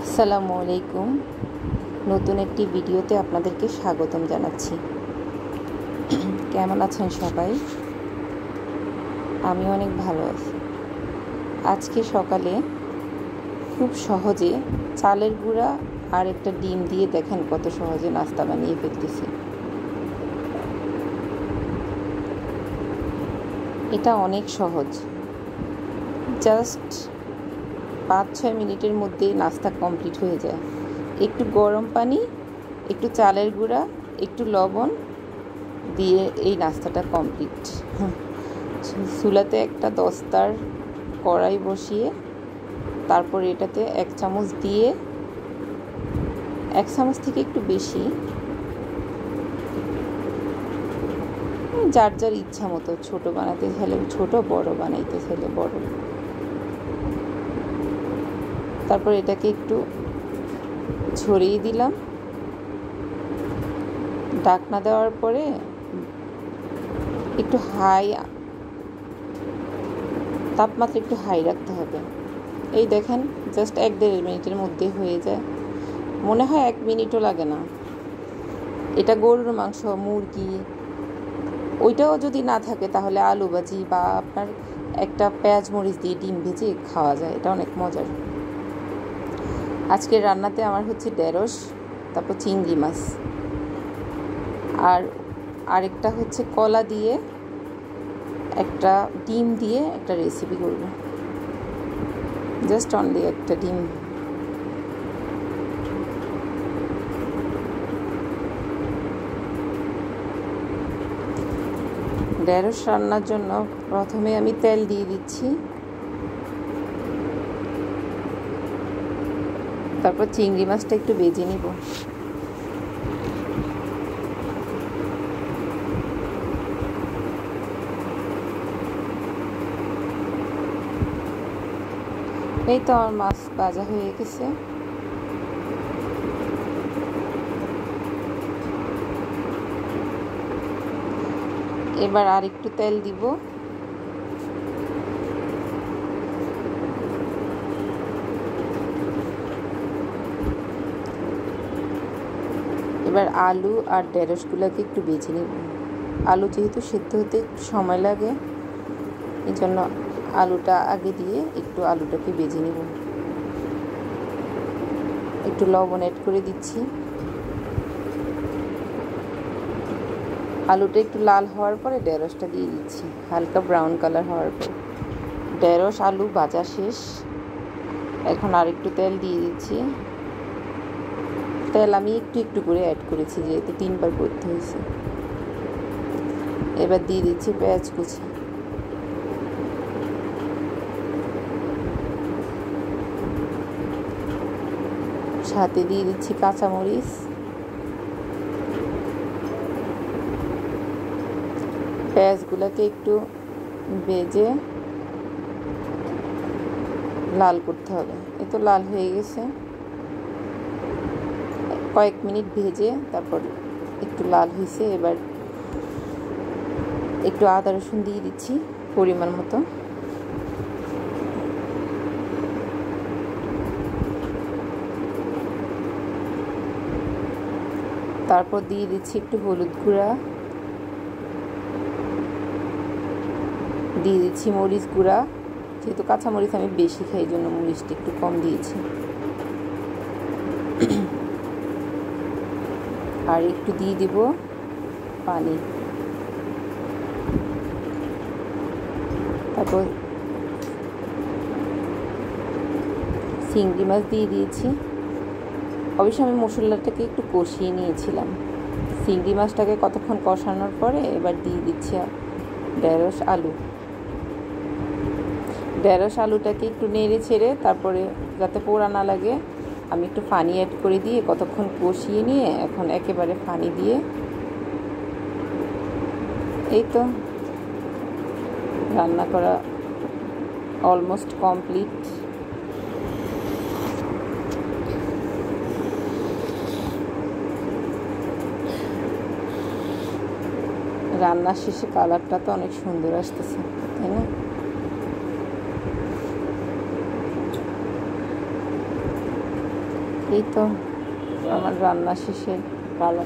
আসসালামু আলাইকুম। নতুন একটি ভিডিওতে আপনাদেরকে স্বাগতম জানাচ্ছি। কেমন আছেন সবাই? আমি অনেক ভালো আছি। আজকে সকালে খুব সহজে চালের গুঁড়া আর একটা ডিম দিয়ে দেখেন কত সহজে নাস্তা বানিয়ে ফেলতেছি। এটা অনেক সহজ, জাস্ট 5-6 মিনিটের মধ্যে নাস্তা কমপ্লিট হয়ে যায়। একটু গরম পানি, একটু চালের গুঁড়া, একটু লবণ দিয়ে এই নাস্তাটা কমপ্লিট। চুলাতে একটা দস্তার কড়াই বসিয়ে তারপর এটাতে 1 চামচ দিয়ে, 1 চামচ থেকে একটু বেশি, যার যার ইচ্ছা মতো, ছোটো বানাতে চাইলে ছোটো, বড় বানাইতে চাইলে বড়। তারপর এটাকে একটু ছড়িয়ে দিলাম। ঢাকনা দেওয়ার পরে একটু তাপমাত্রা একটু হাই রাখতে হবে। এই দেখেন জাস্ট 1-1.5 মিনিটের মধ্যে হয়ে যায়। মনে হয় 1 মিনিটও লাগে না। এটা গরুর মাংস, মুরগি, ওইটাও যদি না থাকে তাহলে আলু ভাজি বা আপনার একটা পেঁয়াজ মরিচ দিয়ে ডিম ভেজে খাওয়া যায়। এটা অনেক মজার। আজকের রান্নাতে আমার হচ্ছে ঢেঁড়স, তারপর চিংড়ি মাছ, আর আরেকটা হচ্ছে কলা দিয়ে একটা ডিম দিয়ে একটা রেসিপি করব। জাস্ট অনলি একটা ডিম। ঢেঁড়স রান্নার জন্য প্রথমে আমি তেল দিয়ে দিচ্ছি, তারপর চিংড়ি মাছটা একটু ভেজে নিব। এই তো আমার মাছ ভাজা হয়ে গেছে। এবার আর একটু তেল দিব। এবার আলু আর ঢেঁড়সগুলোকে একটু ভেজে নেব। আলু যেহেতু সেদ্ধ হতে সময় লাগে, এই জন্য আলুটা আগে দিয়ে একটু আলুটাকে ভেজে নেব। একটু লবণ অ্যাড করে দিচ্ছি। আলুটা একটু লাল হওয়ার পরে ঢেঁড়সটা দিয়ে দিচ্ছি, হালকা ব্রাউন কালার হওয়ার পর। ঢেঁড়স আলু ভাজা শেষ। এখন আর একটু তেল দিয়ে দিচ্ছি। তেল আমি একটু একটু করে অ্যাড করেছি, যেহেতু 3বার করতে হয়েছে। এবার দিয়ে দিচ্ছি পেঁয়াজ কুচি। সাথে দিয়ে দিচ্ছি কাঁচামরিচ। পেঁয়াজগুলোকে একটু ভেজে লাল করতে হবে। এ তো লাল হয়ে গেছে। কয়েক মিনিট ভেজে তারপর একটু লাল হয়েছে। এবার একটু আদা রসুন দিয়ে দিচ্ছি পরিমাণ মতো। তারপর দিয়ে দিচ্ছি একটু হলুদ গুঁড়া, দিয়ে দিচ্ছি মরিচ গুঁড়া। যেহেতু কাঁচামরিচ আমি বেশি খাই, এই জন্য মরিচটা একটু কম দিয়েছি। আর একটু দিয়ে দিব পানি। তারপর চিংড়ি মাছ দিয়ে দিয়েছি। অবশ্যই আমি মশলাটাকে একটু কষিয়ে নিয়েছিলাম। চিংড়ি মাছটাকে কতক্ষণ কষানোর পরে এবার দিয়ে দিচ্ছি ঢেঁড়স আলু। ঢেঁড়স আলুটাকে একটু নেড়ে ছেড়ে তারপরে যাতে পোড়া না লাগে আমি একটু পানি অ্যাড করে দিয়ে কতক্ষণ কষিয়ে নিয়ে এখন একেবারে পানি দিয়ে, এই তো রান্না করা অলমোস্ট কমপ্লিট। রান্নার শেষে কালারটা তো অনেক সুন্দর আসতেছে, তাই না? এই তো আমার রান্না শেষের পালা।